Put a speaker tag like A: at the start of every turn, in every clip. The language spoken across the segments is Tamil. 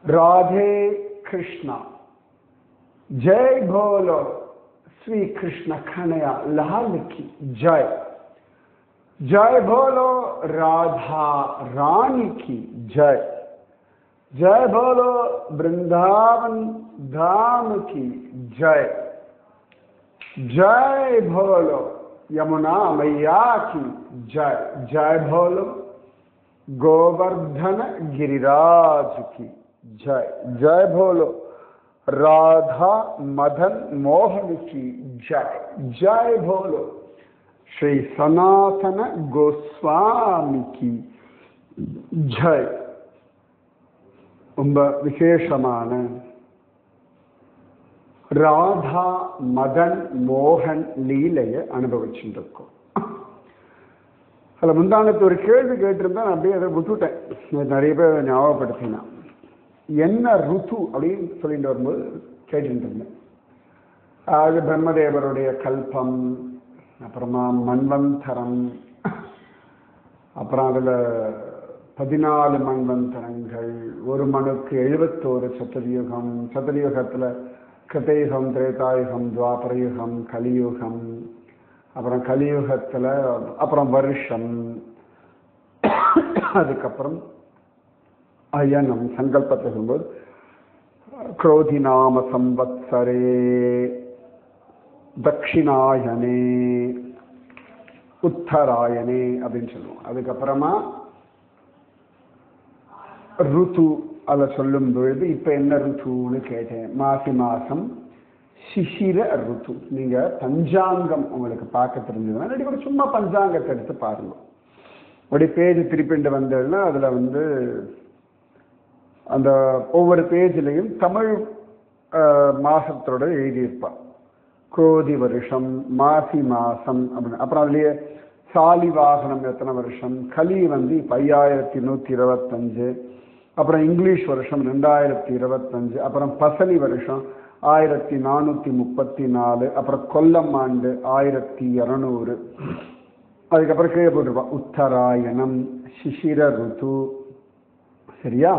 A: राधे कृष्णा। जय बोलो श्री कृष्ण कन्हैया लाल की जय। जय बोलो राधा रानी की जय। जय बोलो वृंदावन धाम की जय। जय बोलो यमुना मैया की जय। जय बोलो गोवर्धन गिरिराज की जय। जय बोलो राधा मदन मोहन की जय। जय बोलो श्री सनातन गोस्वामी की जय। ரொம்ப விசேஷமான ராதா மதன் மோகன் லீலையை அனுபவிச்சுட்டு இருக்கோம். அதில் முந்தானத்து ஒரு கேள்வி கேட்டிருந்தா நான் அப்படியே அதை விட்டுட்டேன். நிறைய பேர் ஞாபகப்படுத்தினா என்ன ருத்து அப்படின்னு சொல்லிட்டு வரும்போது கேட்டுட்டு இருந்தேன். அது பிரம்மதேவருடைய கல்பம், அப்புறமா மன்வந்தரம், அப்புறம் அதில் 14 மன்வந்தரங்கள், ஒரு மனுக்கு 71 சதுர்யுகம், சதுர்யுகத்தில் கிருதயுகம், திரேதாயுகம், துவாபரயுகம், கலியுகம், அப்புறம் கலியுகத்தில் அப்புறம் வருஷம், அதுக்கப்புறம் அயனம் சங்கல்பத்தை சொல்லும்போது குரோதி நாம சம்வத்சரே தட்சிணாயனே உத்தராயணே அப்படின்னு சொல்லுவோம். அதுக்கப்புறமா ருத்து அதை சொல்லும் பொழுது இப்போ என்ன ருத்துன்னு கேட்டேன். மாசி மாசம் சிசிர ருத்து. நீங்கள் பஞ்சாங்கம் உங்களுக்கு பார்க்க தெரிஞ்சதுன்னா இல்லாட்டி கூட சும்மா பஞ்சாங்கத்தை எடுத்து பாருங்க. அப்படி பேஜ் திருப்பிண்டு வந்ததுன்னா அதில் வந்து அந்த ஒவ்வொரு பேஜ்லையும் தமிழ் மாசத்தோட எழுதியிருப்பான். குரோதி வருஷம், மாசி மாசம் அப்படின்னு. அப்புறம் அதுலேயே சாலி வாகனம் எத்தனை வருஷம், கலி வந்து இப்போ 5125, அப்புறம் இங்கிலீஷ் வருஷம் 2025, அப்புறம் பசலி வருஷம் 1434, அப்புறம் கொல்லம் ஆண்டு 1200. அதுக்கப்புறம் கீழே போட்டிருப்பான் உத்தராயணம், சிசிர ருத்து. சரியா?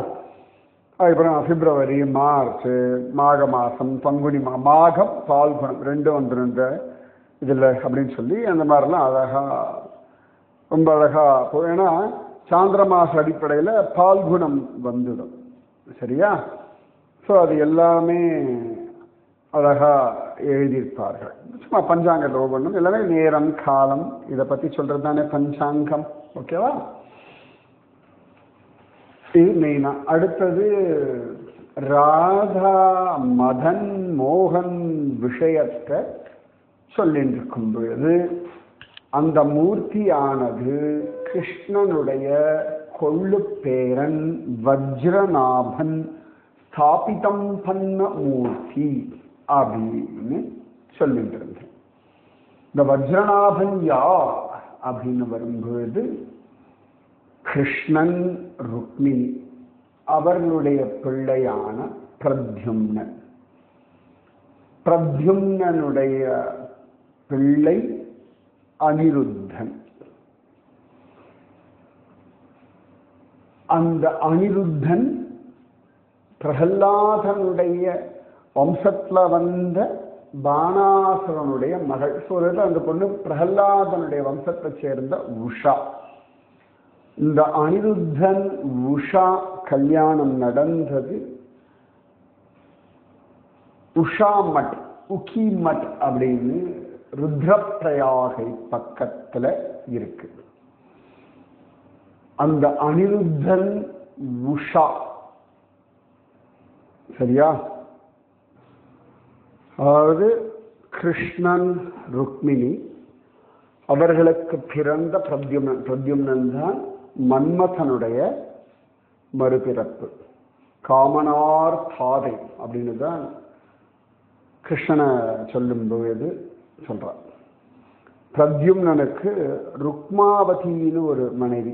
A: அதுக்கப்புறம் பிப்ரவரி, மார்ச், மாக மாதம், பங்குனி மாகம், பால்குணம் ரெண்டும் வந்துருந்த இதில் அப்படின்னு சொல்லி அந்த மாதிரிலாம் அழகாக ரொம்ப அழகாக. ஏன்னா சாந்திர மாச அடிப்படையில் பால்குணம் வந்துடும். சரியா? ஸோ அது எல்லாமே அழகாக எழுதியிருப்பார்கள். சும்மா பஞ்சாங்கத்தில் ஒவ்வொன்றும் எல்லாமே நேரம் காலம் இதை பற்றி சொல்கிறது தானே பஞ்சாங்கம். ஓகேவா? இது மெயினாக. அடுத்தது ராதா மதன் மோகன் விஷயத்தை சொல்லிட்டு இருக்கும் பொழுது அந்த மூர்த்தியானது கிருஷ்ணனுடைய கொள்ளு பேரன் வஜ்ரநாபன் ஸ்தாபிதம் பண்ண மூர்த்தி அப்படின்னு சொல்லிட்டு இருந்தேன். இந்த வஜ்ரநாபன் யார் அப்படின்னு வரும்பொழுது கிருஷ்ணன் ருக்மிணி அவர்களுடைய பிள்ளையான பிரத்யும்னன். பிரத்யும்னனுடைய பிள்ளை அனிருத்தன். அந்த அனிருத்தன் பிரகலாதனுடைய வம்சத்தில் வந்த பானாசுரனுடைய மகள். சொல்றது அந்த பொண்ணு பிரகலாதனுடைய வம்சத்தை சேர்ந்த உஷா. இந்த அனிருத்தன் உஷா கல்யாணம் நடந்தது உஷா மட், உக்கி மட் அப்படின்னு ருத்ரப்பிரயாகை பக்கத்துல இருக்கு. அந்த அனிருத்தன் உஷா. சரியா? அதாவது கிருஷ்ணன் ருக்மிணி அவர்களுக்கு பிறந்த பிரத்யும்னன். பிரத்யும்னன் தான் மன்மதனுடைய மறுபிறப்பு. காமனார் தாதை அப்படின்னு தான் கிருஷ்ணனை சொல்லும்போது சொல்றார். பிரத்யும்னனுக்கு ருக்மாவதின்னு ஒரு மனைவி.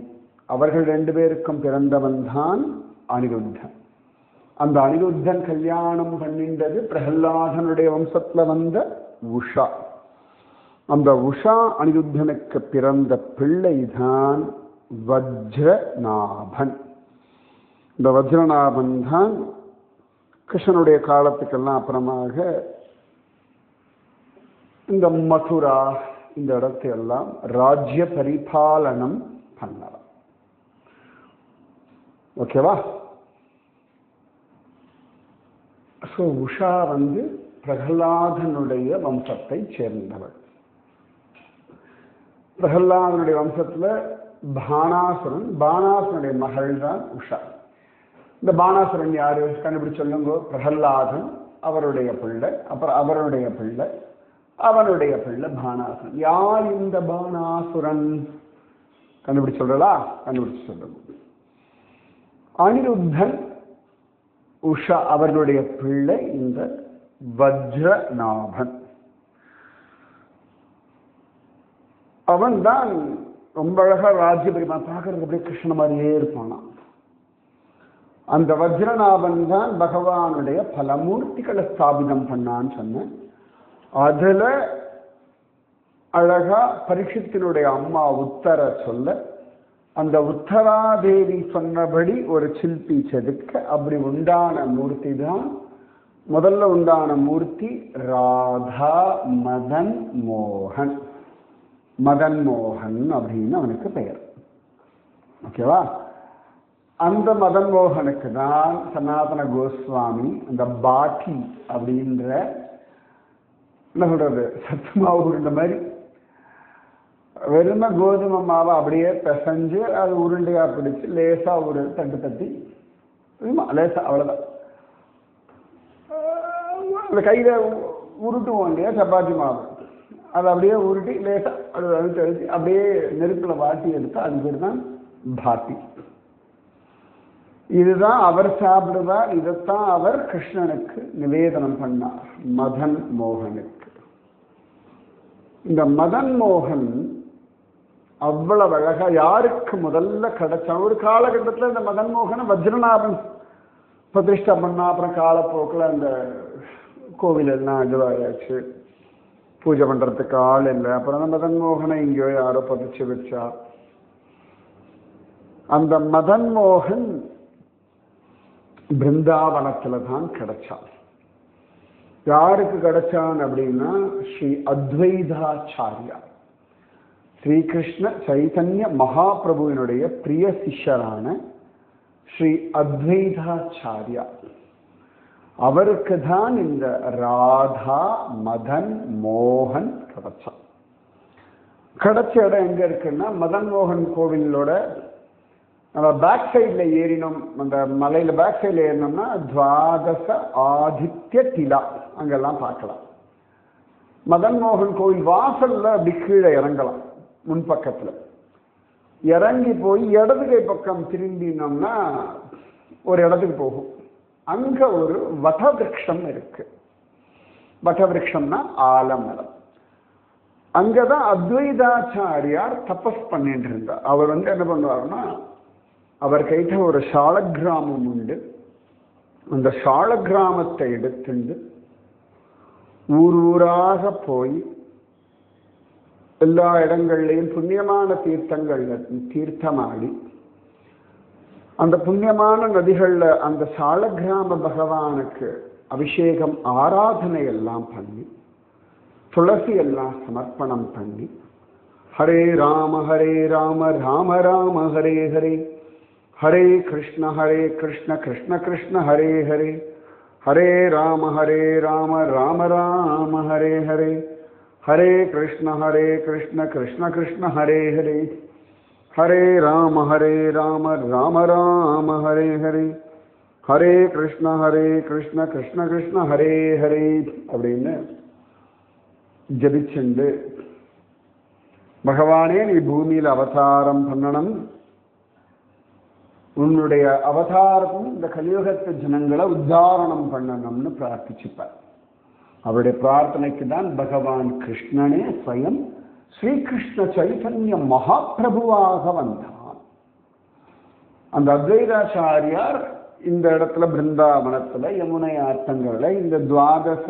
A: அவர்கள் 2 பேருக்கும் பிறந்தவன் தான் அனிருத்தன். அந்த அனிருத்தன் கல்யாணம் பண்ணின்றது பிரகலாதனுடைய வம்சத்துல வந்த உஷா. அந்த உஷா அனிருத்தனுக்கு பிறந்த பிள்ளைதான் வஜ்ரநாபன். இந்த வஜ்ரநாபன் தான் கிருஷ்ணனுடைய காலத்துக்கெல்லாம் அப்புறமாக இந்த மதுரா இந்த இடத்தையெல்லாம் ராஜ்ய பரிபாலனம் பண்ணலாம். ஓகேவா? ஸோ உஷா பிரகலாதனுடைய வம்சத்தை சேர்ந்தவள். பிரகலாதனுடைய வம்சத்துல பானாசுரனுடைய மகள் தான் உஷா. இந்த பானாசுரன் யாரு கண்டுபிடிச்சு சொல்லுங்க. பிரகலாதன், அவருடைய பிள்ளை, அப்புறம் அவருடைய பிள்ளை, அவனுடைய பிள்ளை பானாசுரன். யார் இந்த பானாசுரன்? கண்டுபிடிச்சு சொல்றா? கண்டுபிடிச்சு சொல்லுங்க. அனிருத்தன், உஷா அவர்களுடைய பிள்ளை இந்த வஜ்ரநாபன். அவன் தான் ரொம்ப அழகா ராஜ்ய பரிமாணம் பார்க்கறதுக்கு அப்படியே கிருஷ்ண மாதிரியே இருப்பானா. அந்த வஜ்ரநாபன் தான் பகவானுடைய பல மூர்த்திகளை ஸ்தாபிதம் பண்ணான்னு சொன்னேன். அதுல அழகா பரீட்சித்தினுடைய அம்மா உத்தர சொல்ல, அந்த உத்தராதேவி சொன்னபடி ஒரு சிற்பி செதுக்க அப்படி உண்டான மூர்த்தி தான் முதல்ல உண்டான மூர்த்தி ராதா மதன் மோகன். மதன் மோகன் அப்படின்னு அவனுக்கு பெயர். ஓகேவா? அந்த மதன் மோகனுக்கு தான் சனாதன கோஸ்வாமி அந்த பாட்டி அப்படின்ற என்ன சொல்றது சத்துமாவு உருண்டை மாதிரி வெறும கோதுமை மாவை அப்படியே பிசைஞ்சு அது உருண்டையா பிடிச்சு லேசா ஒரு தட்டு தட்டி லேசா அவ்வளவுதான் அந்த கையில உருட்டுவோம் இல்லையா சப்பாத்தி மாவு, அதை அப்படியே உருட்டி லேசா அது அழுத்தி அப்படியே நெருப்புல வாட்டி எடுத்தா அது பேர் தான் பாட்டி. இதுதான் அவர் சாப்பிடுவார். இதைத்தான் அவர் கிருஷ்ணனுக்கு நிவேதனம் பண்ணார் மதன் மோகனுக்கு. இந்த மதன் மோகன் அவ்வளவு அழகா யாருக்கு முதல்ல கிடைச்சான். ஒரு காலகட்டத்தில் இந்த மதன் மோகனை வஜ்ரநாபன் பிரதிஷ்டை பண்ணா. அப்புறம் காலப்போக்கில் அந்த கோவில் எல்லாம் இதுவாயாச்சு, பூஜை பண்றதுக்கு ஆள் இல்லை. அப்புறம் அந்த மதன் மோகனை இங்கேயோ யாரோ பதிச்சு வச்சா. அந்த மதன் மோகன் பிருந்தாவனத்துல தான் கிடைச்சான். யாருக்கு கிடைச்சான் அப்படின்னா ஸ்ரீ அத்வைதாச்சாரியா, ஸ்ரீகிருஷ்ண சைதன்ய மகாபிரபுவினுடைய பிரிய சிஷ்யரான ஸ்ரீ அத்வைதாச்சாரியா, அவருக்கு தான் இந்த ராதா மதன் மோகன் கிடைச்சான். கிடைச்ச இடம் எங்க இருக்குன்னா மதன் மோகன் கோவிலோட நம்ம பேக் சைட்ல ஏறினோம். அந்த மலையில பேக் சைட்ல ஏறினோம்னா துவாதச ஆதித்ய திலா அங்கெல்லாம் பார்க்கலாம். மதன் மோகன் கோவில் வாசல்ல அப்படி கீழே இறங்கலாம். முன்பக்கத்துல இறங்கி போய் இடது கை பக்கம் திரும்பினோம்னா ஒரு இடத்துக்கு போகும். அங்க ஒரு வடவிருஷம் இருக்கு. வடவிருஷம்னா ஆலமரம். அங்கதான் அத்வைதாச்சாரியார் தபஸ் பண்ணிட்டு இருந்தார். அவர் என்ன பண்ணுவாருன்னா, அவர் கைட்ட ஒரு சால கிராமம் உண்டு. அந்த சால கிராமத்தை எடுத்துண்டு ஊர் ஊராக போய் எல்லா இடங்கள்லையும் புண்ணியமான தீர்த்தங்கள்ல தீர்த்தமாடி அந்த புண்ணியமான நதிகள்ல அந்த சால கிராம பகவானுக்கு அபிஷேகம் ஆராதனை எல்லாம் பண்ணி துளசி எல்லாம் சமர்ப்பணம் பண்ணி ஹரே ராம ராம ராம ஹரே ஹரே, ஹரே கிருஷ்ண கிருஷ்ண கிருஷ்ண ஹரே ஹரே, ஹரே ராம ராம ராம ஹரே ஹரே, ஹரே கிருஷ்ண கிருஷ்ண கிருஷ்ண ஹரே ஹரே, ஹரே ராம ராம ராம ஹரே ஹரே, ஹரே கிருஷ்ண கிருஷ்ண கிருஷ்ண ஹரே ஹரே அப்படின்னு ஜபிச்சுண்டு, பகவானே நீ பூமியில் அவதாரம் பண்ணணும், உன்னுடைய அவதாரம் இந்த கலியுகத்து ஜனங்களை உத்தாரணம் பண்ணணும்னு பிரார்த்திச்சுப்பார். அவருடைய பிரார்த்தனைக்கு தான் பகவான் கிருஷ்ணனே ஸ்வயம் ஸ்ரீகிருஷ்ண சைதன்ய மகாபிரபுவாக வந்தான். அந்த அத்வைதாச்சாரியார் இந்த இடத்துல பிருந்தாவனத்துல யமுனை ஆற்றங்கள்ல இந்த துவாதச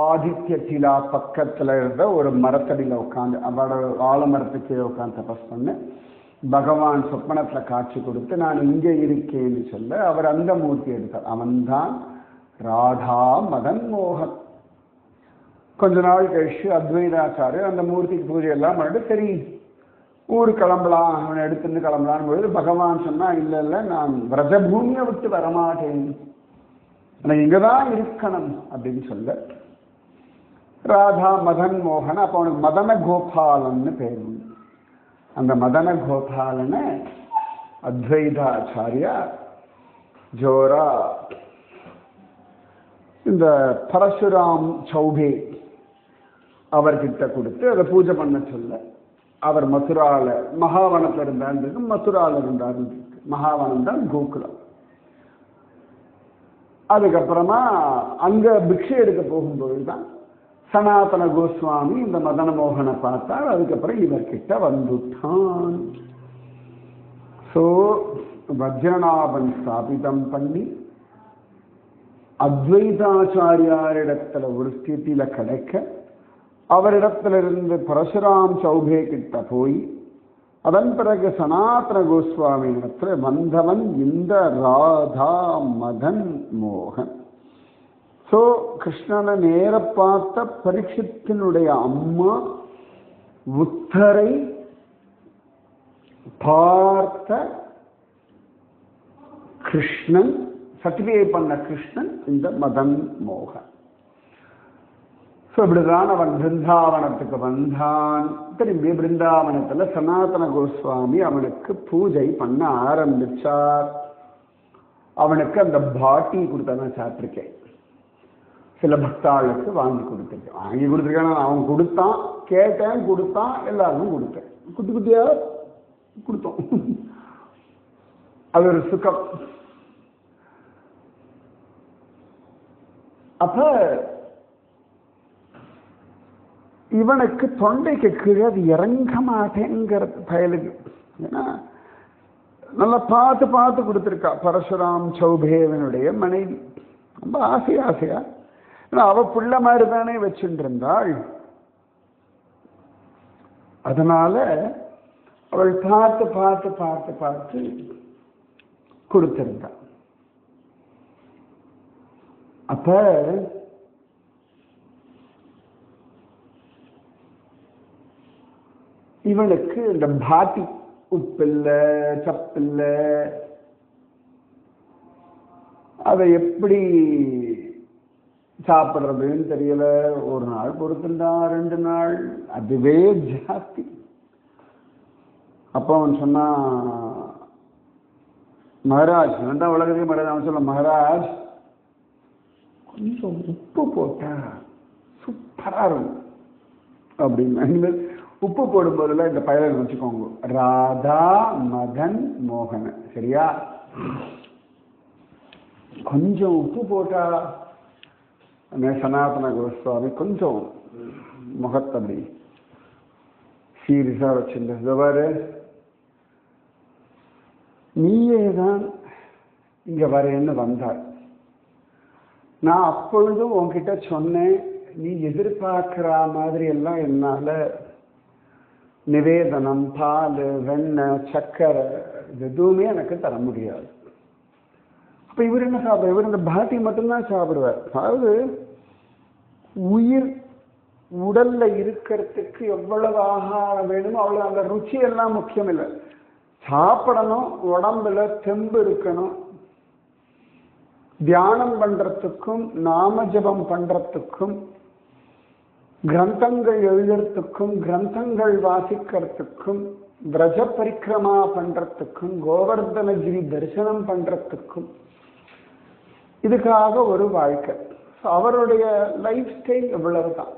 A: ஆதித்ய திலா பக்கத்துல இருந்த ஒரு மரத்தடியில உட்காந்து அவரோட ஆலமரத்துக்கே உட்காந்து தபஸ் பண்ண பகவான் சொப்பனத்துல காட்சி கொடுத்து நான் இங்கே இருக்கேன்னு சொல்ல அவர் அந்த மூர்த்தி எடுத்தார். அவன்தான் ராதா மதன் மோகன். கொஞ்ச நாள் கழிச்சு அத்வைதாச்சாரியர் அந்த மூர்த்திக்கு பூஜை எல்லாம் பண்ணிட்டு சரி ஊர் கிளம்பலாம், அவனை எடுத்துட்டு கிளம்பலான்னு பொழுது பகவான் சொன்னா, இல்லை இல்லை, நான் விரஜபூமியை விட்டு வரமாட்டேன், எனக்கு இங்கதான் இருக்கணும் அப்படின்னு சொல்ல ராதா மதன் மோகன். அப்போ அவனுக்கு மதன கோபாலன்னு பேர் உண்டு. அந்த மதன கோபாலனை அத்வைதாச்சாரியா ஜோரா இந்த பரசுராம் சௌபே அவர்கிட்ட கொடுத்து அதை பூஜை பண்ண சொல்ல, அவர் மதுரால மகாவனத்தில் இருந்தார், மதுரால இருந்தார். மகாவனம் தான் கோகுலம். அதுக்கப்புறமா அங்க பிக்ஷை எடுக்க போகும்போது தான் சனாதன கோஸ்வாமி இந்த மதன மோகனை பார்த்தார். அதுக்கப்புறம் இவர்கிட்ட வந்துட்டான். ஸோ வஜ்ரநாபன் ஸ்தாபிதம் பண்ணி அத்வைதாச்சாரியாரிடத்துல ஒரு ஸ்திதியில கிடைக்க, அவரிடத்திலிருந்து பரசுராம் சௌபே கிட்ட போய் அதன் பிறகு சனாதன கோஸ்வாமி இடத்துல வந்தவன் இந்த ராதா மதன் மோகன். ஸோ கிருஷ்ணனை நேர பார்த்த பரீட்சித்தினுடைய அம்மா உத்தரை பார்த்த கிருஷ்ணன், சர்டிஃபை பண்ண கிருஷ்ணன் இந்த மதன் மோகன். ஸோ இப்படிதான் அவன் பிருந்தாவனத்துக்கு வந்தான். திரும்பி பிருந்தாவனத்துல சனாதன கோஸ்வாமி அவனுக்கு பூஜை பண்ண ஆரம்பிச்சார். அவனுக்கு அந்த பாட்டி கொடுத்தா சாப்பிட்டிருக்கேன், சில பக்தாளுக்கு வாங்கி கொடுத்துருக்கேன். வாங்கி கொடுத்துருக்கேன், அவன் கொடுத்தான், கேட்டேன், கொடுத்தான், எல்லாருக்கும் கொடுத்தேன். குட்டி குட்டியா கொடுத்தோம். அது ஒரு சுகம். அப்ப இவனுக்கு தொண்டைக்கு கீழே அது இறங்க மாட்டேங்கிறது பயலுக்கு. ஏன்னா நல்லா பார்த்து பார்த்து கொடுத்துருக்கா பரசுராம் சௌபேவனுடைய மனைவி. ரொம்ப ஆசையா ஏன்னா அவ புள்ள மாதிரி தானே வச்சுட்டு இருந்தாள். அதனால அவள் பார்த்து பார்த்து பார்த்து பார்த்து கொடுத்திருந்தாள். அப்ப இவனுக்கு இந்த பாட்டி உப்பில்லை சப்பில்லை, அதை எப்படி சாப்பிட்றதுன்னு தெரியல. ஒரு நாள் பொறுத்துண்டா, 2 நாள், அதுவே ஜாஸ்தி. அப்போ அவன் சொன்னா, மகாராஜ் வேண்டாம் உலகத்தையும் மகாராஜ். அவன் சொல்ல, மகாராஜ் கொஞ்சம் உப்பு போட்டா சூப்பரா இருக்கும் அப்படின்னு. உப்பு போடும்போதெல்லாம் இந்த பயிரை வச்சுக்கோங்க, ராதா மதன் மோகன, சரியா? கொஞ்சம் உப்பு போட்டா. சனாதன கோஸ்வாமி கொஞ்சம் முகத்தபடி சீரியஸா வச்சிருந்தாரு. நீயே தான் இங்க வரேன்னு வந்தாள். நான் அப்பொழுதும் உன்கிட்ட சொன்னேன், நீ எதிர்பார்க்கிற மாதிரி எல்லாம் என்னால நிவேதனம், பால், வெண்ணெய், சர்க்கரை எதுவுமே எனக்கு தர முடியாது. அப்ப இவர் என்ன சாப்பிடுவார்? இவர் இந்த பாட்டி மட்டும்தான் சாப்பிடுவார். அதாவது உயிர் உடல்ல இருக்கிறதுக்கு எவ்வளவு ஆகாரம் வேணுமோ அவ்வளவு. அந்த ருச்சி எல்லாம் முக்கியம் இல்லை, சாப்பிடணும், உடம்புல தெம்பு இருக்கணும். தியானம் பண்றதுக்கும் நாம ஜபம் பண்றதுக்கும் கிரந்தங்கள் எழுதுறதுக்கும் கிரந்தங்கள் வாசிக்கிறதுக்கும் விரஜ பரிக்கிரமா பண்றதுக்கும் கோவர்தனகிரி தரிசனம் பண்றதுக்கும் இதுக்காக ஒரு வாழ்க்கை. அவருடைய லைஃப் ஸ்டைல் இவ்வளவுதான்.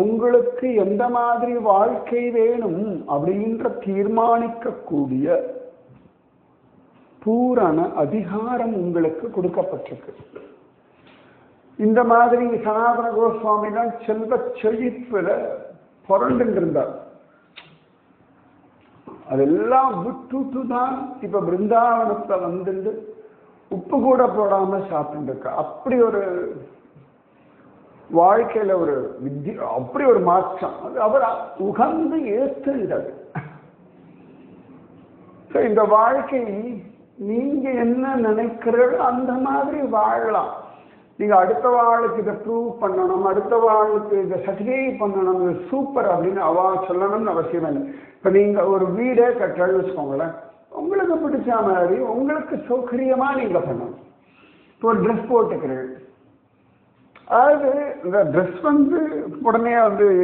A: உங்களுக்கு எந்த மாதிரி வாழ்க்கை வேணும் அப்படின்ற தீர்மானிக்கக்கூடிய பூரண அதிகாரம் உங்களுக்கு கொடுக்கப்பட்டிருக்கு. இந்த மாதிரி சனாதன கோஸ்வாமி தான் செல்வ செழிப்புல புரண்டு இருந்தார். அதெல்லாம் விட்டுட்டு தான் இப்ப பிருந்தாவனத்தை வந்துட்டு உப்பு கூட போடாம சாப்பிட்டு இருக்கா. அப்படி ஒரு வாழ்க்கையில ஒரு அப்படி ஒரு மாற்றம் அது அவர் உகந்து ஏற்றுகிறது. இந்த வாழ்க்கை நீங்க என்ன நினைக்கிறீர்களோ அந்த மாதிரி வாழலாம். நீங்க அடுத்த வாளுக்கு இதை ப்ரூவ் பண்ணணும், அடுத்த வாளுக்கு இதை சர்டிஃபை பண்ணணும், இது சூப்பர் அப்படின்னு அவா சொல்லணும்னு அவசியம் இல்லை. இப்ப நீங்க ஒரு வீடே கட்டணும்னு வச்சுக்கோங்களேன், உங்களுக்கு பிடிச்ச மாதிரி உங்களுக்கு சௌகரியமா நீங்க பண்ணணும். இப்போ ஒரு ட்ரெஸ் போட்டுக்கிறேன், அதாவது இந்த ட்ரெஸ் உடனே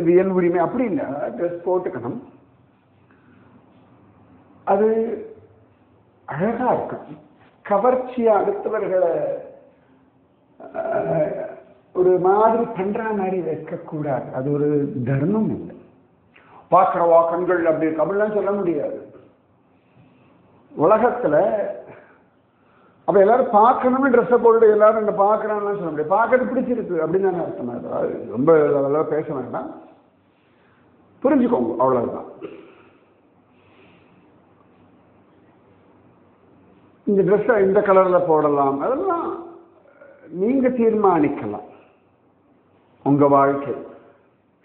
A: இது என் உரிமை அப்படி இல்லை. ட்ரெஸ் போட்டுக்கணும், அது அழகா இருக்கும், கவர்ச்சியா அடுத்தவர்களை ஒரு மாதிரி பண்ற மாதிரி வைக்கக்கூடாது. அது ஒரு தர்மம் இல்லை. பார்க்கிறவா கண்கள் அப்படி இருக்கு அப்படிலாம் சொல்ல முடியாது உலகத்துல. அப்ப எல்லாரும் பார்க்கணும்னு ட்ரெஸ்ஸை போட்டு எல்லாரும் இந்த பார்க்கறான்னு சொல்ல முடியாது. பார்க்கறது பிடிச்சிருக்கு அப்படின்னு தானே அர்த்தம். ரொம்ப அதெல்லாம் பேச வேண்டாம், புரிஞ்சுக்கோங்க, அவ்வளவுதான். இந்த ட்ரெஸ்ஸை இந்த கலர்ல போடலாம், அதெல்லாம் நீங்க தீர்மானிக்கலாம். உங்க வாழ்க்கை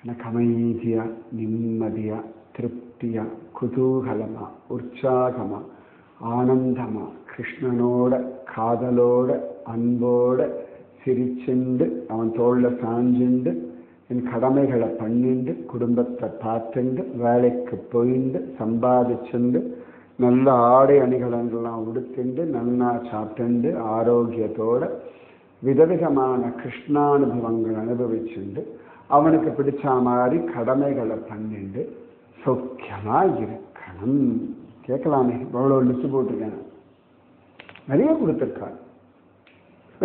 A: எனக்கு அமைதியா, நிம்மதியா, திருப்தியா, குதூகலமா, உற்சாகமா, ஆனந்தமா, கிருஷ்ணனோட காதலோட அன்போட சிரிச்சுண்டு அவன் தோல்ல சாஞ்சுண்டு என் கடமைகளை பண்ணிண்டு குடும்பத்தை பார்த்துண்டு வேலைக்கு போயிண்டு சம்பாதிச்சுண்டு நல்ல ஆடை அணிகலன்கள்லாம் உடுத்துண்டு நன்னா சாப்பிட்டுண்டு ஆரோக்கியத்தோட விதவிதமான கிருஷ்ணானுபவங்கள் அனுபவிச்சுண்டு அவனுக்கு பிடிச்ச மாதிரி கடமைகளை பண்ணிண்டு சௌக்கியமா இருக்கணும். கேட்கலாமே, எவ்வளோ லிஸ்ட் போட்டிருக்கேன், நிறைய கொடுத்துருக்காய்.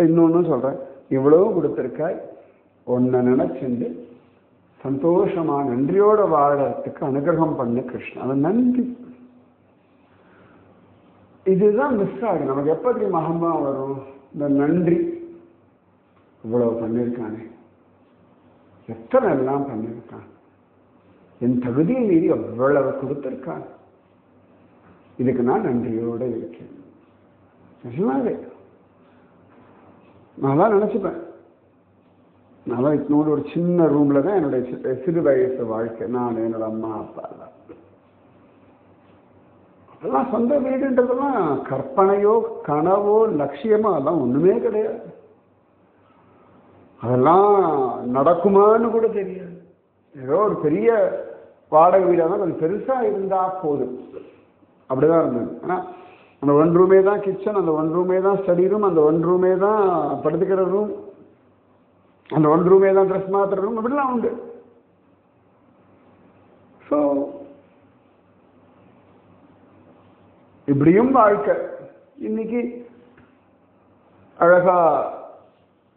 A: இன்னொன்னு சொல்றேன், இவ்வளவு கொடுத்துருக்காய், ஒன்ன நினைச்சுண்டு சந்தோஷமா நன்றியோட வாழறதுக்கு அனுகிரகம் பண்ணு கிருஷ்ணன். அவன் நன்றி. இதுதான் மிஸ் ஆகும் நமக்கு. எப்படி மகமா வரும் இந்த நன்றி? இவ்வளவு பண்ணியிருக்கானே, எத்தனை எல்லாம் பண்ணியிருக்கான், என் தகுதியை மீறி எவ்வளவு கொடுத்திருக்கான், இதுக்கு நான் நன்றியோட இருக்கேன். நிஜமாவே நான் தான் நினைச்சுப்பேன். நான் இன்னொரு ஒரு சின்ன ரூம்ல தான் என்னுடைய சிறு வயசு வாழ்க்கை, நான் என்னோட அம்மா அப்பா எல்லாம். அதெல்லாம் சொந்த வீடுன்றதெல்லாம் கற்பனையோ கனவோ லட்சியமோ அதெல்லாம் ஒண்ணுமே கிடையாது. அதெல்லாம் நடக்குமான்னு கூட தெரியாது. ஏதோ ஒரு பெரிய வாடகை வீடாக தான் கொஞ்சம் பெருசா இருந்தா போதும், அப்படிதான் இருந்தது. ஆனா அந்த ஒன் ரூமே தான் கிச்சன், அந்த ஒன் ரூமே தான் ஸ்டடி ரூம், அந்த ஒன் ரூமே தான் படுத்துக்கிற ரூம், அந்த ஒன் ரூமே தான் ட்ரெஸ் மாத்துற ரூம், அப்படிலாம் உண்டு. ஸோ இப்படியும் வாழ்க்கை. இன்னைக்கு அழகா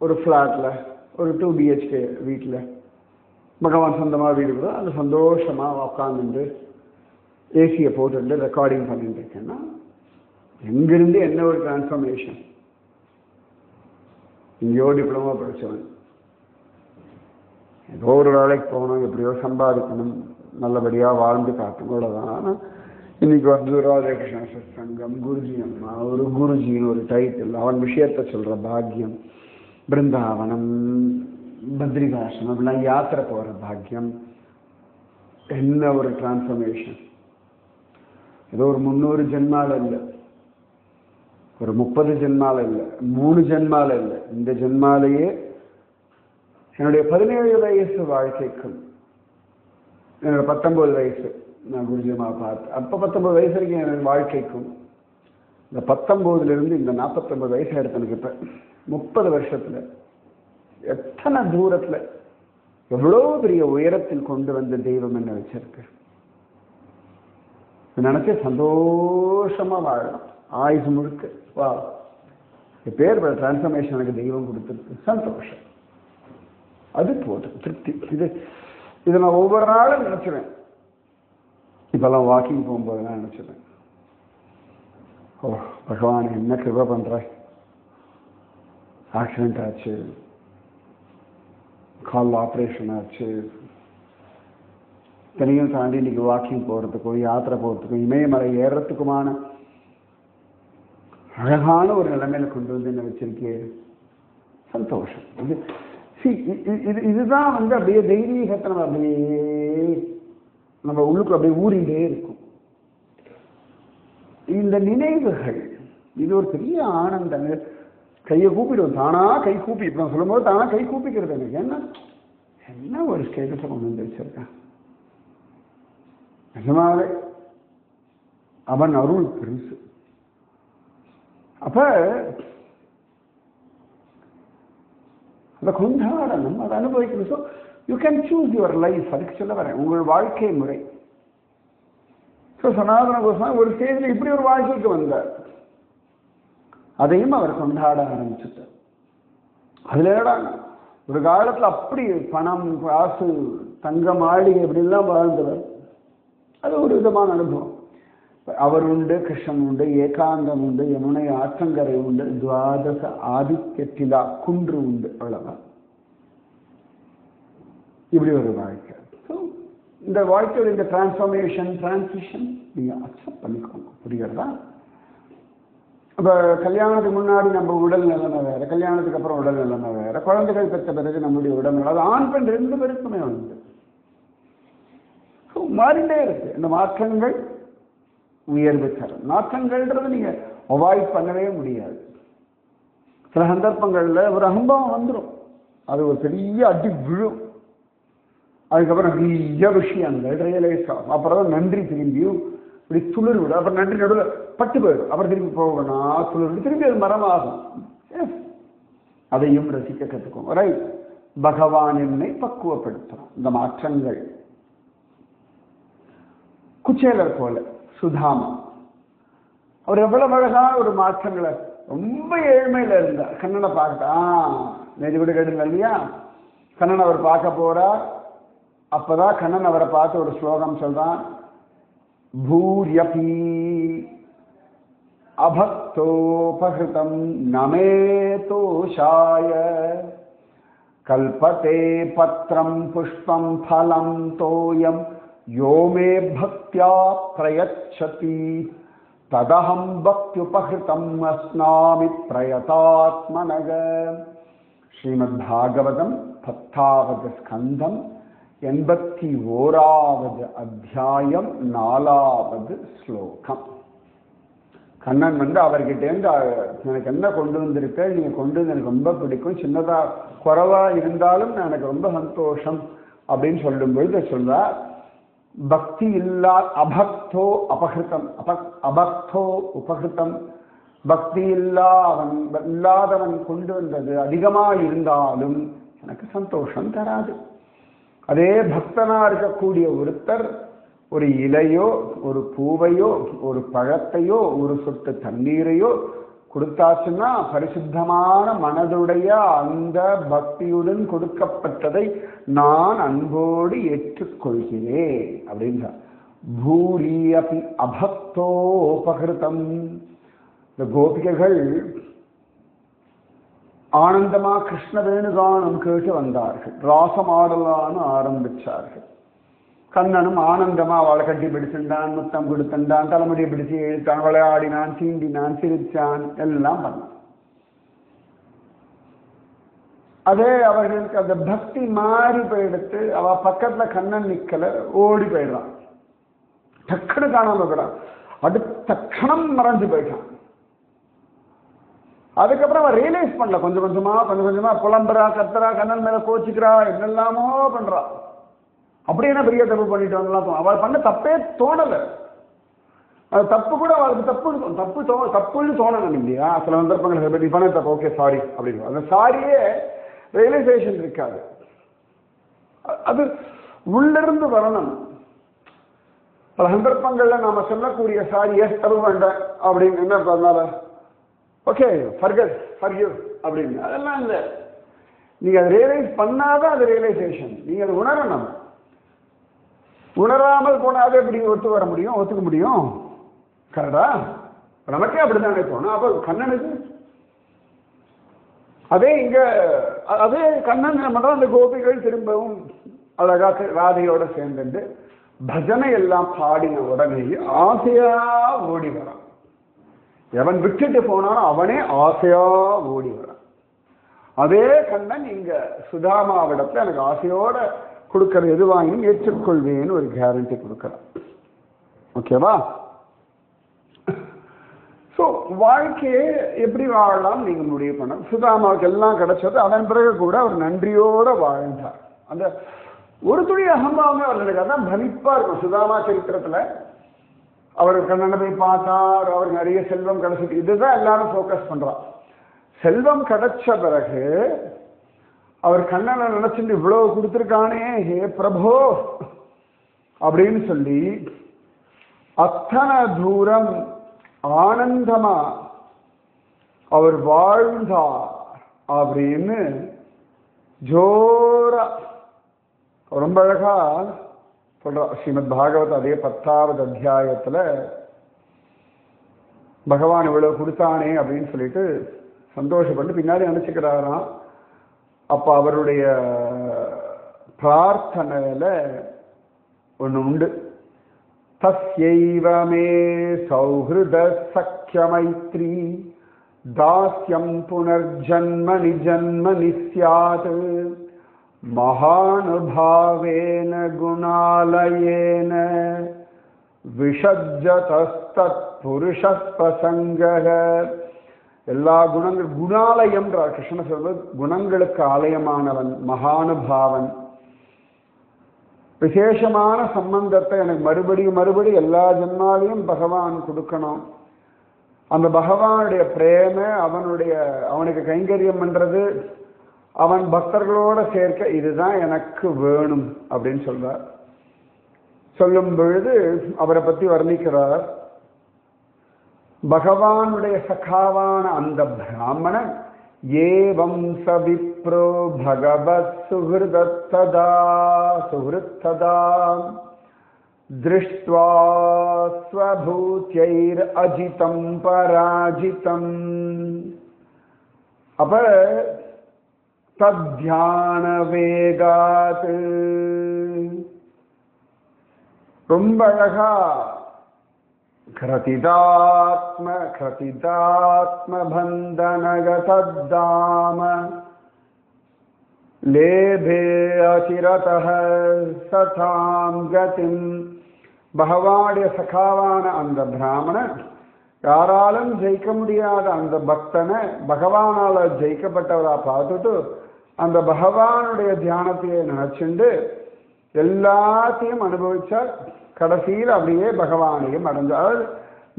A: ஒரு ஃப்ளாட்ல ஒரு 2 BHK வீட்டில் பகவான் சொந்தமாக வீடு கூட அந்த சந்தோஷமா உட்காந்துட்டு ஏசியை போட்டு ரெக்கார்டிங் பண்ணிட்டு இருக்கேன்னா எங்கிருந்து என்ன ஒரு டிரான்ஸ்ஃபர்மேஷன். இங்கேயோ டிப்ளமோ படித்தவன், ஏதோ ஒரு வேலைக்கு போகணும், எப்படியோ சம்பாதிக்கணும், நல்லபடியாக வாழ்ந்து காட்டணும், அவ்வளோதான். ஆனால் இன்னைக்கு ராதாகிருஷ்ண சங்கம், குருஜி அம்மா, ஒரு குருஜின்னு ஒரு டைட்டில், அவன் விஷயத்த சொல்கிற பாக்கியம், பிருந்தாவனம், பத்ரிகாசனம், அப்படிலாம் யாத்திரை போகிற பாக்கியம். என்ன ஒரு டிரான்ஸ்ஃபர்மேஷன். ஏதோ ஒரு 300 ஜென்மால இல்லை, ஒரு 30 ஜென்மால இல்லை, 3 ஜென்மால இல்லை, இந்த ஜென்மாலேயே என்னுடைய 17 வயசு வாழ்க்கைக்கும் என்னோட 19 வயசு நான் குருஜியமா பார்த்து அப்போ 19 வயசு வரைக்கும் என் வாழ்க்கைக்கும் இந்த 19லிருந்து இந்த 49 வயசு எடுத்தனுக்கு இப்போ 30 வருஷத்துல எத்தனை தூரத்துல எவ்வளோ பெரிய உயரத்தில் கொண்டு வந்த தெய்வம் என்ன வச்சிருக்கு. நினைச்ச சந்தோஷமா வாழலாம் ஆயுசு முழுக்க. வா, பேர் டிரான்ஸ்ஃபர்மேஷன் எனக்கு தெய்வம் கொடுத்துருக்கு, சந்தோஷம், அது போதும், திருப்தி. இதை நான் ஒவ்வொரு நாளும் நினைச்சுவேன். இப்பெல்லாம் வாக்கிங் போகும்போது நான் நினைச்சிருவேன், ஓ பகவான் என்ன கிருபை பண்ற, ஆக்சிடென்ட் ஆச்சு, கால் ஆப்ரேஷன் ஆச்சு, தனியும் தாண்டி இன்னைக்கு வாக்கிங் போகிறதுக்கும் யாத்திரை போகிறதுக்கும் இமயமலை ஏறுறதுக்குமான அழகான ஒரு நிலைமையில கொண்டு வந்து என்ன வச்சிருக்கே, சந்தோஷம். இதுதான் அப்படியே தெய்வீகத்தை நம்ம அப்படியே நம்ம உள்ளுக்குள்ள அப்படியே ஊறிண்டே இருக்கும். இந்த நினைவுகள் இது ஒரு பெரிய ஆனந்தம். கையை கூப்பிடுவோம், தானா கை கூப்பி, இப்போ நான் சொல்லும்போது தானா கை கூப்பிக்கிறது எனக்கு. என்ன ஒரு ஸ்டேட்டஸை கொண்டு வந்து வச்சிருக்கேன். நிஜமாவே அவன் அருள் பெருசு. அப்ப அதை கொண்டாடணும், அதை அனுபவிக்கணும். So you can choose your life. அதுக்கு சொல்ல வரேன், உங்கள் வாழ்க்கை முறை. ஸோ சனாதன கோஸ்வாமி ஒரு ஸ்டேஜில் இப்படி ஒரு வாழ்க்கைக்கு வந்தார். அதையும் அவர் கொண்டாட ஆரம்பிச்சுட்டார். அதுல ஒரு காலத்தில் அப்படி பணம், காசு, தங்க மாளிகை இப்படிலாம் வாழ்ந்தவர். அது ஒரு விதமான அனுபவம். அவர் உண்டு, கிருஷ்ணன் உண்டு, ஏகாந்தம் உண்டு, யமுனை ஆற்றங்கரை உண்டு, துவாதச ஆதித்யத்திலா குன்று உண்டு, அவ்வளவுதான். இப்படி ஒரு வாழ்க்கை. ஸோ இந்த வாழ்க்கையோட இந்த டிரான்ஸ்ஃபர்மேஷன், டிரான்சிஷன் நீங்க அக்செப்ட் பண்ணிக்கோங்க. புரியுறதா? இப்போ கல்யாணத்துக்கு முன்னாடி நம்ம உடல் நிலைமை வேற, கல்யாணத்துக்கு அப்புறம் உடல் நிலைமை வேற, குழந்தைகள் பெற்ற பிறகு நம்முடைய உடல் நிலை, அது ஆண் பெண் 2 பேருக்குமே உண்டு. ஸோ மாறிண்டே இருக்கு. இந்த மாற்றங்கள் உயர்வு தரும். மாற்றங்கள்ன்றது நீங்க அவாய்ட் பண்ணவே முடியாது. சில சந்தர்ப்பங்கள்ல ஒரு அனுபவம் வந்துடும், அது ஒரு பெரிய அடி விழும். அதுக்கப்புறம் நிறைய விஷயங்கள் ரியலைஸ் ஆகும். அப்புறம் தான் நன்றி திரும்பியும் இப்படி துளிர் விடும். அப்புறம் நன்றி நடுவில் பட்டு போயிடும். அப்புறம் திரும்பி போகணும், துளிர் விடு, திரும்பி அது மரமாகும். அதையும் ரசிக்க கற்றுக்கோங்க. ரைட்? பகவான் என்னை பக்குவப்படுத்துறோம். இந்த மாற்றங்கள் குச்சேலர் போல சுதாமா, அவர் எவ்வளவு அழகான ஒரு மாற்றங்களை, ரொம்ப ஏழ்மையில இருந்தார். கண்ணனை பார்க்கட்டா நெறி விடு கேடுங்க இல்லையா? கண்ணன் அவர் பார்க்க போறார். அப்பதான் கண்ணன் அவரை பார்த்து ஒரு ஸ்லோகம் சொல்றான். பூரியபி அபக்தோபகிருதம் நமே தோஷாய கல்பதே பத்ரம் புஷ்பம் ஃபலம் தோயம் யோமே பக்தியா பிரயச்சதி ததஹம் பக்தியுபகிருதம் அஸ்னாமி பிரயதாத்மனக. ஸ்ரீமத் பாகவதம் 10வது ஸ்கந்தம் 81வது அத்தியாயம் 4வது ஸ்லோகம். கண்ணன் அவர்கிட்டேருந்து எனக்கு என்ன கொண்டு வந்திருக்க, நீங்க கொண்டு வந்து எனக்கு ரொம்ப பிடிக்கும், சின்னதா குறைவா இருந்தாலும் எனக்கு ரொம்ப சந்தோஷம் அப்படின்னு சொல்லும் பொழுது சொல்ற, பக்தி அபக்தோ அபகிருத்தம், அபக்தோ உபகிருத்தம். பக்தி இல்லாதவன் கொண்டு வந்தது அதிகமா இருந்தாலும் எனக்கு சந்தோஷம் தராது. அதே பக்தனா இருக்கக்கூடிய ஒருத்தர் ஒரு இலையோ, ஒரு பூவையோ, ஒரு பழத்தையோ, ஒரு சொட்டு தண்ணீரையோ கொடுத்தாச்சுன்னா பரிசுத்தமான மனதுடைய அந்த பக்தியுடன் கொடுக்கப்பட்டதை நான் அன்போடு ஏற்றுக்கொள்கிறேன் அப்படின்ற. பூரி அபி அபக்தோபகிருதம். இந்த கோபிகைகள் ஆனந்தமா கிருஷ்ண வேணுகானம் கேட்டு வந்தார்கள். ராசமாடலான்னு ஆரம்பிச்சார்கள். கண்ணனும் ஆனந்தமா அவளை கட்டி பிடிச்சிருந்தான், முத்தம் கொடுத்தான், தலைமுடியை பிடிச்சு இழுத்தான், விளையாடினான், சீண்டினான், சிரிச்சான், எல்லாம் பண்ணான். அதே அவர்களுக்கு அந்த பக்தி மாறி போயிடுத்து. அவ பக்கத்துல கண்ணன் நிக்கல, ஓடி போயிடுறான். டக்குனு காணாம போயிடான். அடுத்த கணம் மறைஞ்சு போயிட்டான். அதுக்கப்புறம் அவன் ரியலைஸ் பண்ணல. கொஞ்சம் கொஞ்சமா புலம்புறா, கத்துறா, கண்ணன் மேல கோச்சிக்கிறா, என்னெல்லாமோ பண்றா. அப்படி என்ன பெரிய தப்பு பண்ணிட்டு வந்தலாம். அவள் பண்ண தப்பே தோணல. அது தப்பு கூட அவளுக்கு தப்புன்னு தோணணும் இல்லையா? சில சந்தர்ப்பங்கள் நீ பண்ண தப்பு, ஓகே சாரி அப்படின்னு. அந்த சாரியே ரியலைசேஷன் இருக்காது. அது உள்ளிருந்து வரணும். பல சந்தர்ப்பங்கள்ல நாம சொல்லக்கூடிய சாரி எஸ் தப்பு வேண்டாம் அப்படின்னு என்ன பண்ணால, ஓகே ஃபர்கெட் ஃபர்கிவ் அப்படின்னு, அதெல்லாம் இல்லை. நீங்க அதை ரியலைஸ் பண்ணாதான் அது ரியலைசேஷன். நீங்க அதை உணரணும். உணராமல் போனாவே எப்படி ஒத்துக்க முடியும்? கரெக்டா? நமக்கே அப்படித்தானே தோணும். அப்ப கண்ணனுக்கு அதே கண்ணன் மட்டும் அந்த கோபிகள் திரும்பவும் அழகா ராதையோட சேர்ந்துட்டு பஜனை எல்லாம் பாடின உடனேயே ஆசையா ஓடி வரான். எவன் விட்டுட்டு போனாலும் அவனே ஆசையா ஓடி வரான். அதே கண்ணன் இங்க சுதாமாவிடத்துல எனக்கு ஆசையோட கொடுக்கற எதுவாயும் ஏற்றுக்கொள்வேன்னு ஒரு கேரண்டி கொடுக்கிறான். ஓகேவா? ஸோ வாழ்க்கையை எப்படி வாழலாம் நீங்க முடிவு பண்ண. சுதாமாவுக்கு எல்லாம் கிடைச்சது. அதன் பிறகு கூட அவர் நன்றியோட வாழ்ந்தார். அந்த ஒரு துளி அகம்பாவமே அவர் எனக்கு அதான் பிரமிப்பா இருக்கும். சுதாமா சரித்திரத்துல அவர் கண்ணனை போய் பார்த்தார், அவர் நிறைய செல்வம் கிடைச்சிட்டு, இதுதான் எல்லாரும் ஃபோக்கஸ் பண்றான். செல்வம் கிடைச்ச பிறகு அவர் கண்ணனை நினைச்சுட்டு இவ்வளவு கொடுத்துருக்கானே, ஹே பிரபோ அப்படின்னு சொல்லி அத்தனை தூரம் ஆனந்தமா அவர் வாழ்ந்தார் அப்படின்னு ஜோரா ரொம்ப அழகா சொல்ற. ஸ்ரீமத் பாகவத் அதே 10வது அத்தியாயத்துல பகவான் இவ்வளவு கொடுத்தானே அப்படின்னு சொல்லிட்டு சந்தோஷப்பட்டு பின்னாடி நினைச்சுக்கிறாராம். அப்ப அவருடைய பிரார்த்தனையில ஒண்ணு உண்டு. தஸ்யைவ மே சௌஹ்ருத சக்ய மைத்ரி தாஸ்யம் புனர்ஜன்மனி ஜன்மனி ஸ்யாத் மகானுபாவேன குணாலயேன விஷஜ்ஜதஸ்தத் புருஷ பிரசங்கः. எல்லா குணங்கள் குணாலயம்ன்றார் கிருஷ்ண சொல்வது. குணங்களுக்கு ஆலயமானவன், மகானுபாவன். விசேஷமான சம்பந்தத்தை எனக்கு மறுபடியும் எல்லா ஜன்மாலையும் பகவான் கொடுக்கணும். அந்த பகவானுடைய பிரேம, அவனுக்கு கைங்கரியம் பண்றது, அவன் பக்தர்களோட சேர்க்க, இதுதான் எனக்கு வேணும் அப்படின்னு சொல்றார். சொல்லும் பொழுது அவரை பத்தி வர்ணிக்கிறார். பகவானுடைய சகாவான அந்த பிராமணன் ஏவம் சவிப்ரோ பகவத் சுஹ்ருதத்ததா திருஷ்ட்வா ஸ்வபூத்யைர் அஜிதம் பராஜிதம். அப்ப தத்யான வேகாத் ரொம்ப அழகா கிரதிதாத்ம பந்தனகதாம லேபே அசிரதஹ சதாம் கதிம். பகவானுடைய சகாவான அந்த பிராமணன் யாராலும் ஜெயிக்க முடியாத அந்த பக்தனை பகவானால ஜெயிக்கப்பட்டவரா பார்த்துட்டு அந்த பகவானுடைய தியானத்தையே நினைச்சுண்டு எல்லாத்தையும் அனுபவிச்சார். கடைசியில் அப்படியே பகவானையும் அடைஞ்சார்.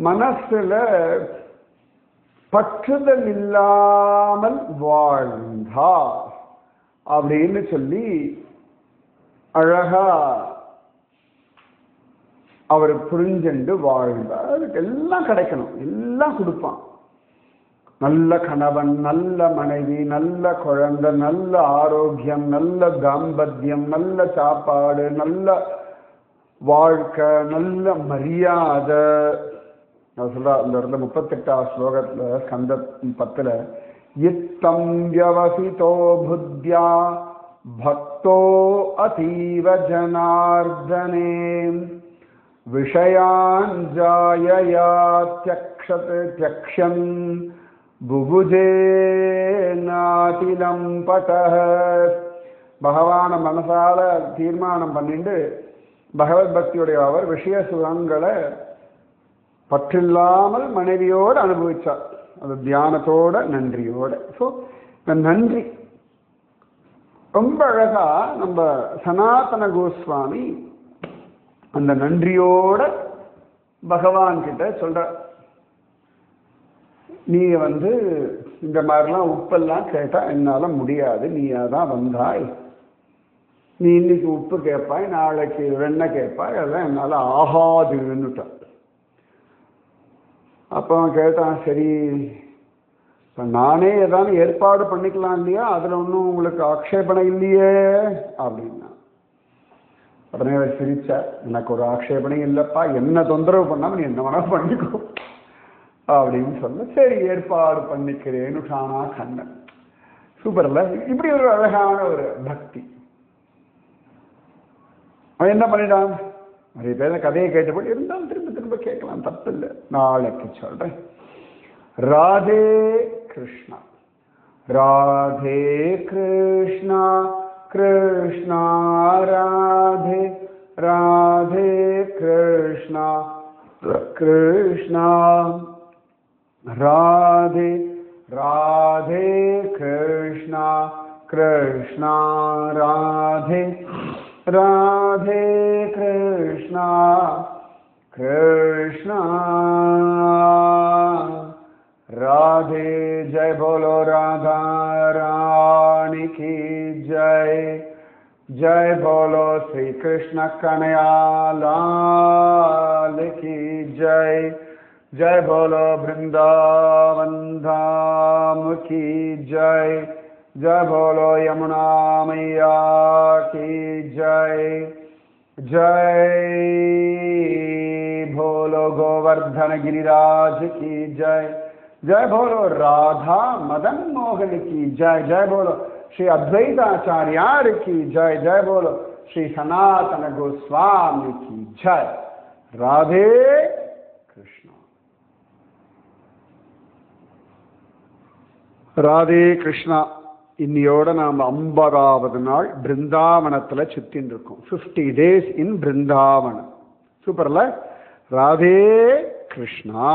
A: மனசுல பற்றுதல் இல்லாமல் வாழ்ந்தா அப்படின்னு சொல்லி அழகா அவர் புரிஞ்சென்று வாழ்ந்தார். அதுக்கு எல்லாம் கிடைக்கணும், எல்லாம் கொடுப்பான். நல்ல கணவன், நல்ல மனைவி, நல்ல குழந்தை, நல்ல ஆரோக்கியம், நல்ல தாம்பத்தியம், நல்ல சாப்பாடு, நல்ல வாழ்க்கை, நல்ல மரியாதை. நான் சொல்ற அந்த இடத்துல 38வது ஸ்லோகத்துல ஸ்கந்த 10ல இத்தம் வியவசிதோ புத்யா பக்தோ அதீவ ஜனார்தனே விஷயான் ஜாயயா தியக்ஷன் புபுஜே நாதிலம் பதஹ. பகவான மனசால தீர்மானம் பண்ணிட்டு பகவத் பக்தியுடைய அவர் விஷய சுகங்களை பற்றில்லாமல் மனைவியோடு அனுபவிச்சார். அது தியானத்தோட நன்றியோட. ஸோ இந்த நன்றி ரொம்ப அழகா நம்ம சனாதன கோஸ்வாமி அந்த நன்றியோட பகவான் கிட்ட சொல்ற. நீ இந்த மாதிரிலாம் உப்பெல்லாம் கேட்டா என்னால முடியாது, நீயாதான் வந்தாய். நீ இன்னைக்கு உப்பு கேட்பாய், நாளைக்கு வெண்ணெய் கேட்பாய், அதெல்லாம் என்னால ஆகாதுன்னுட்டான். அப்போ அவன் கேட்டான், சரி நானே ஏதாவது ஏற்பாடு பண்ணிக்கலாம் இல்லையா, அதுல ஒன்றும் உங்களுக்கு ஆக்ஷேபணம் இல்லையே அப்படின்னா. உடனே அவர் சிரிச்சார், எனக்கு ஒரு ஆக்ஷேபணம் இல்லப்பா, என்ன தொந்தரவு பண்ணாம நீ என்ன வேணா பண்ணிக்கோ அப்படின்னு சொல்ல, சரி ஏற்பாடு பண்ணிக்கிறேன்னு ஷானா கண்ணன். சூப்பர்ல, இப்படி ஒரு அழகான ஒரு பக்தி. அவன் என்ன பண்ணிட்டான், நிறைய பேர் கதையை கேட்டபடி இருந்தாலும் திரும்ப திரும்ப கேட்கலாம், தப்பு இல்லை. நாளைக்கு சொல்றேன். ராதே கிருஷ்ணா, ராதே கிருஷ்ணா, கிருஷ்ணா ராதே, ராதே கிருஷ்ணா, கிருஷ்ணா ராதே ராதே கிருஷ்ணா கிருஷ்ணா ராதே ராதே கிருஷ்ணா கிருஷ்ணா ராதே ஜெய் போலோ ராதா ராணி கி ஜெய் जय बोलो श्री कृष्ण कन्हैया लाल की जय जय बोलो वृंदावन धाम की जय जय बोलो यमुना मैया की जय जय बोलो गोवर्धन गिरिराज की जय जय बोलो राधा मदन मोहन की जय जय बोलो श्री अद्वैताचार्यार की जय जय बोलो श्री सनातन गोस्वामी की जय राधे कृष्णा ராதே கிருஷ்ணா. இன்னையோட நாம் 50வது நாள் பிருந்தாவனத்தில் சுத்தின்னு இருக்கோம். 50 days இன் பிருந்தாவனம். சூப்பர்ல. ராதே கிருஷ்ணா.